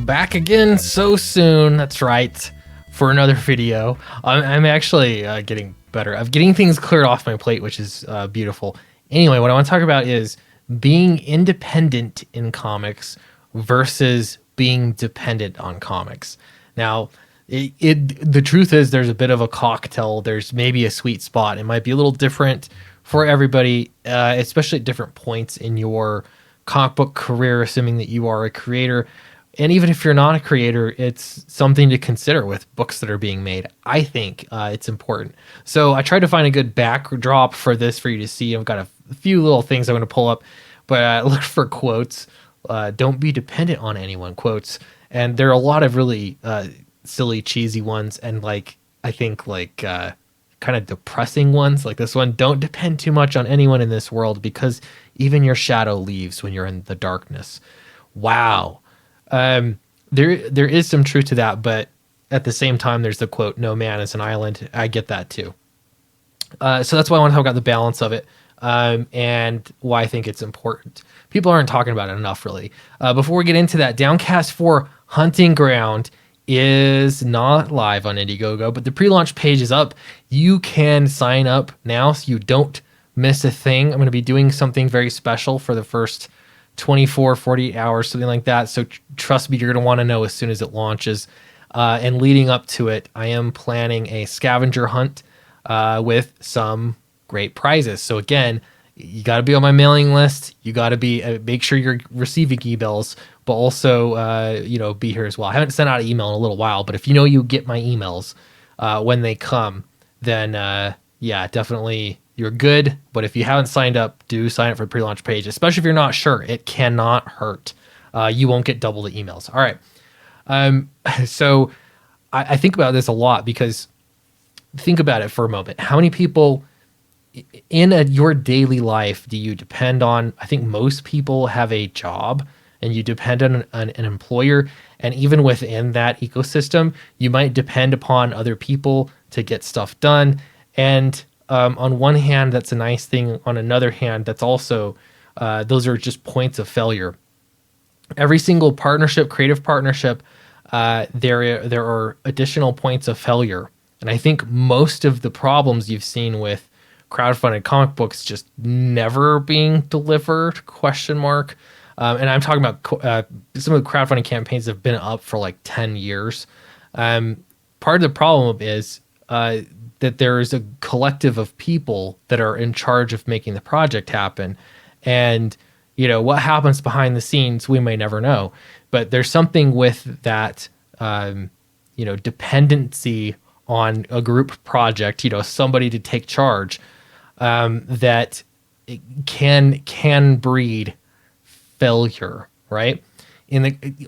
Back again so soon. That's right, for another video. I'm actually getting better. I'm getting things cleared off my plate, which is beautiful. Anyway, what I want to talk about is being independent in comics versus being dependent on comics. Now, the truth is there's a bit of a cocktail. There's maybe a sweet spot. It might be a little different for everybody, especially at different points in your comic book career, assuming that you are a creator. And even if you're not a creator, it's something to consider with books that are being made. I think it's important. So I tried to find a good backdrop for this for you to see. I've got a few little things I'm going to pull up, but I looked for quotes. Don't be dependent on anyone quotes. And there are a lot of really silly, cheesy ones. And I think kind of depressing ones like this one. Don't depend too much on anyone in this world because even your shadow leaves when you're in the darkness. Wow. There is some truth to that, but at the same time, there's the quote, "No man is an island." I get that too. So that's why I want to talk about the balance of it, and why I think it's important. People aren't talking about it enough, really. Before we get into that, Downcast 4 Hunting Ground is not live on Indiegogo, but the pre-launch page is up. You can sign up now so you don't miss a thing. I'm going to be doing something very special for the first 24, 48 hours, something like that. So trust me, you're going to want to know as soon as it launches. And leading up to it, I am planning a scavenger hunt with some great prizes. So again, you got to be on my mailing list. You got to be make sure you're receiving emails, but also be here as well. I haven't sent out an email in a little while, but if you get my emails when they come, then definitely you're good. But if you haven't signed up, do sign up for the pre-launch page, especially if you're not sure. It cannot hurt. You won't get double the emails. All right. So I think about this a lot because think about it for a moment. How many people in your daily life do you depend on? I think most people have a job and you depend on an employer. And even within that ecosystem, you might depend upon other people to get stuff done. And on one hand, that's a nice thing. On another hand, that's also, those are just points of failure. Every single partnership, creative partnership, there are additional points of failure. And I think most of the problems you've seen with crowdfunded comic books just never being delivered, ? And I'm talking about some of the crowdfunding campaigns that have been up for like 10 years. Part of the problem is that there is a collective of people that are in charge of making the project happen. And, what happens behind the scenes, we may never know. But there's something with that, dependency on a group project, somebody to take charge, that it can breed failure, right?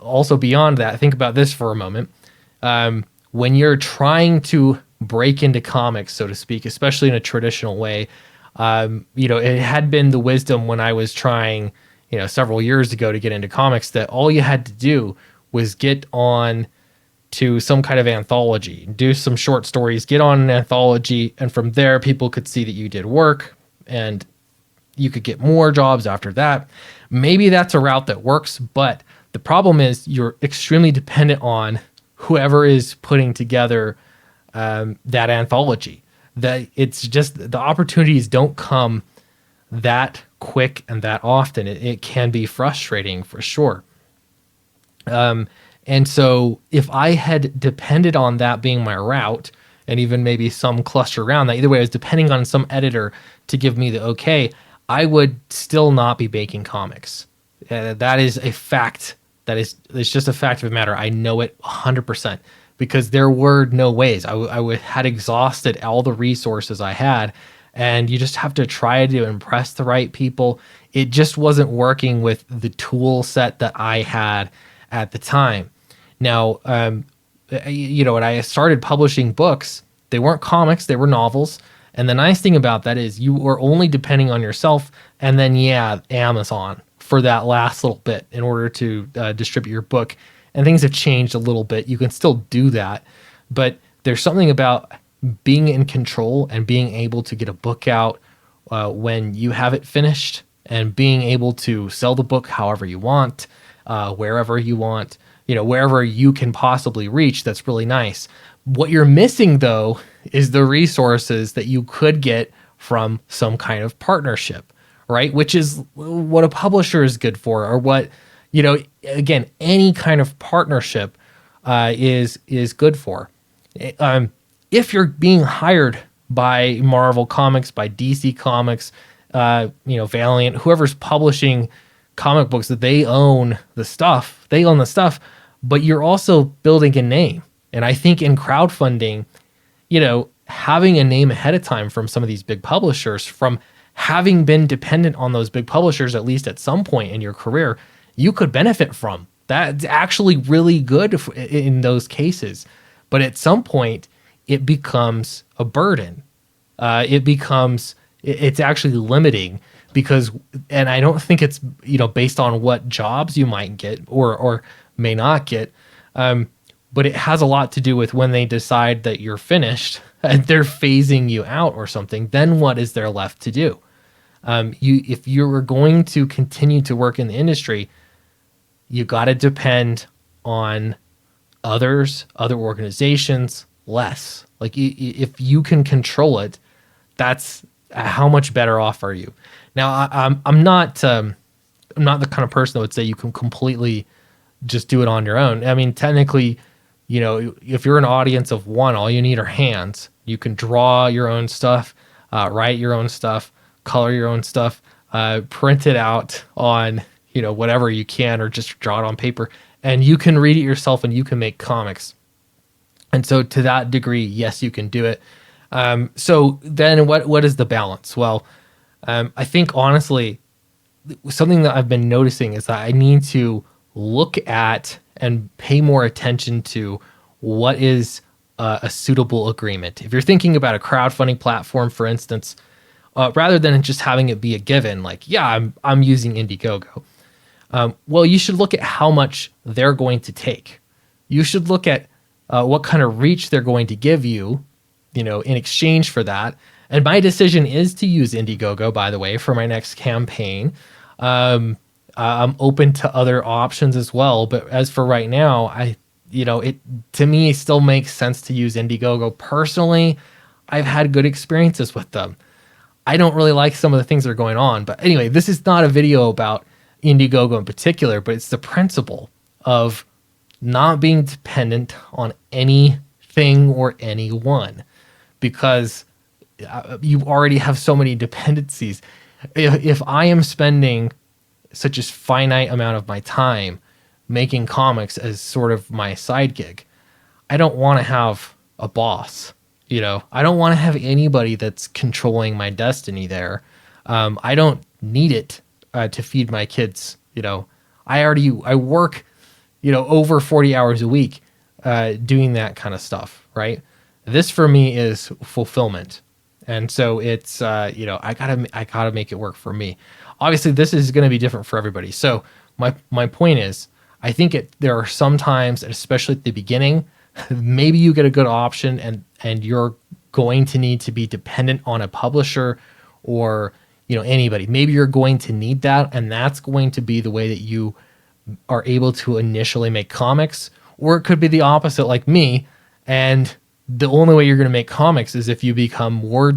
Also beyond that, think about this for a moment. When you're trying to break into comics, so to speak, especially in a traditional way, it had been the wisdom when I was trying, several years ago to get into comics that all you had to do was get on to some kind of anthology, do some short stories, get on an anthology, and from there people could see that you did work and you could get more jobs after that. Maybe that's a route that works, but the problem is you're extremely dependent on whoever is putting together that anthology. That it's just the opportunities don't come that quick and that often. It can be frustrating for sure. And so if I had depended on that being my route, and even maybe some cluster around that, either way, I was depending on some editor to give me the okay, I would still not be making comics. That is a fact. It's just a fact of the matter. I know it 100% because there were no ways. I had exhausted all the resources I had, and you just have to try to impress the right people. It just wasn't working with the tool set that I had at the time. Now, when I started publishing books, they weren't comics, they were novels. And the nice thing about that is you were only depending on yourself and then, Amazon for that last little bit in order to distribute your book. And things have changed a little bit. You can still do that. But there's something about being in control and being able to get a book out when you have it finished and being able to sell the book however you want. wherever you want, wherever you can possibly reach. That's really nice. What you're missing, though, is the resources that you could get from some kind of partnership, right? Which is what a publisher is good for, or what, again, any kind of partnership is good for. If you're being hired by Marvel Comics, by DC Comics, Valiant, whoever's publishing comic books, that they own the stuff, but you're also building a name. And I think in crowdfunding, having a name ahead of time from some of these big publishers, from having been dependent on those big publishers, at least at some point in your career, you could benefit from. That's actually really good in those cases. But at some point, it becomes a burden. It's actually limiting because, and I don't think it's, based on what jobs you might get or may not get. But it has a lot to do with when they decide that you're finished and they're phasing you out or something, then what is there left to do? If you're going to continue to work in the industry, you got to depend on other organizations less. Like if you can control it, that's how much better off are you? Now, I'm not the kind of person that would say you can completely just do it on your own. I mean, technically, if you're an audience of one, all you need are hands. You can draw your own stuff, write your own stuff, color your own stuff, print it out on, whatever you can, or just draw it on paper, and you can read it yourself and you can make comics. And so to that degree, yes, you can do it. So then what is the balance? Well, I think honestly, something that I've been noticing is that I need to look at and pay more attention to what is a suitable agreement. If you're thinking about a crowdfunding platform, for instance, rather than just having it be a given, like, yeah, I'm using Indiegogo. Well, you should look at how much they're going to take. You should look at what kind of reach they're going to give you, in exchange for that. And my decision is to use Indiegogo, by the way, for my next campaign. I'm open to other options as well, but as for right now, it to me still makes sense to use Indiegogo. Personally, I've had good experiences with them. I don't really like some of the things that are going on, but anyway, this is not a video about Indiegogo in particular, but it's the principle of not being dependent on anything or anyone, because you already have so many dependencies. If I am spending such a finite amount of my time making comics as sort of my side gig, I don't want to have a boss. I don't want to have anybody that's controlling my destiny there. I don't need it to feed my kids. I work, over 40 hours a week doing that kind of stuff, right? This for me is fulfillment. And so it's, I gotta make it work for me. Obviously, this is going to be different for everybody. So my point is, I think there are some times, especially at the beginning, maybe you get a good option and you're going to need to be dependent on a publisher or, anybody. Maybe you're going to need that, and that's going to be the way that you are able to initially make comics. Or it could be the opposite, like me, and the only way you're going to make comics is if you become more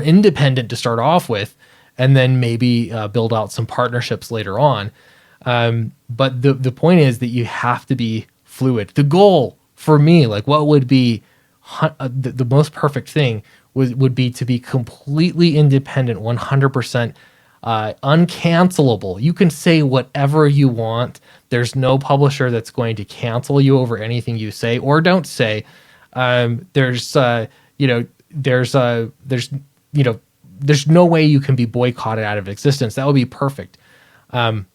independent to start off with, and then maybe build out some partnerships later on. But the point is that you have to be fluid. The goal for me, like what would be the most perfect thing would be to be completely independent, 100%, uncancelable. You can say whatever you want. There's no publisher that's going to cancel you over anything you say or don't say. There's no way you can be boycotted out of existence. That would be perfect. That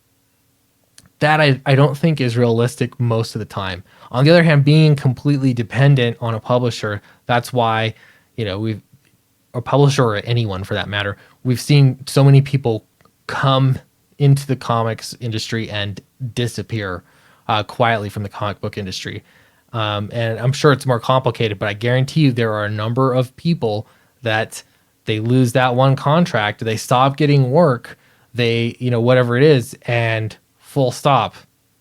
I don't think is realistic most of the time. On the other hand, being completely dependent on a publisher, that's why, a publisher or anyone for that matter, we've seen so many people come into the comics industry and disappear quietly from the comic book industry. And I'm sure it's more complicated, but I guarantee you there are a number of people that they lose that one contract, they stop getting work, they, whatever it is, and full stop.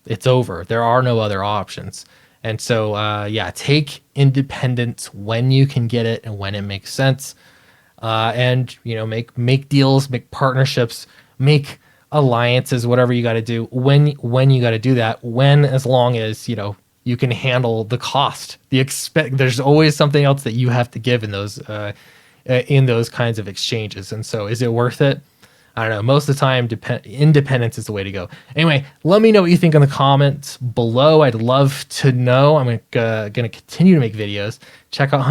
it's over. There are no other options. And so, yeah, take independence when you can get it and when it makes sense. And make deals, make partnerships, make alliances, whatever you got to do when you got to do that. As long as you can handle the cost, there's always something else that you have to give in those kinds of exchanges. And so, is it worth it? I don't know. Most of the time, independence is the way to go. Anyway, let me know what you think in the comments below. I'd love to know. I'm going to continue to make videos. Check out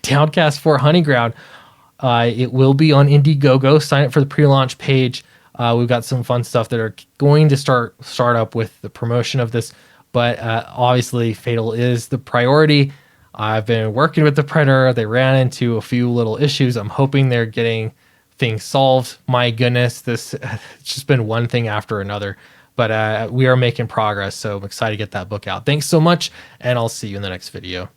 Downcast 4 Hunting Ground. It will be on Indiegogo. Sign up for the pre-launch page. We've got some fun stuff that are going to start up with the promotion of this. But obviously, Fatal is the priority. I've been working with the printer. They ran into a few little issues. I'm hoping they're getting things solved. My goodness, it's just been one thing after another, but we are making progress. So I'm excited to get that book out. Thanks so much, and I'll see you in the next video.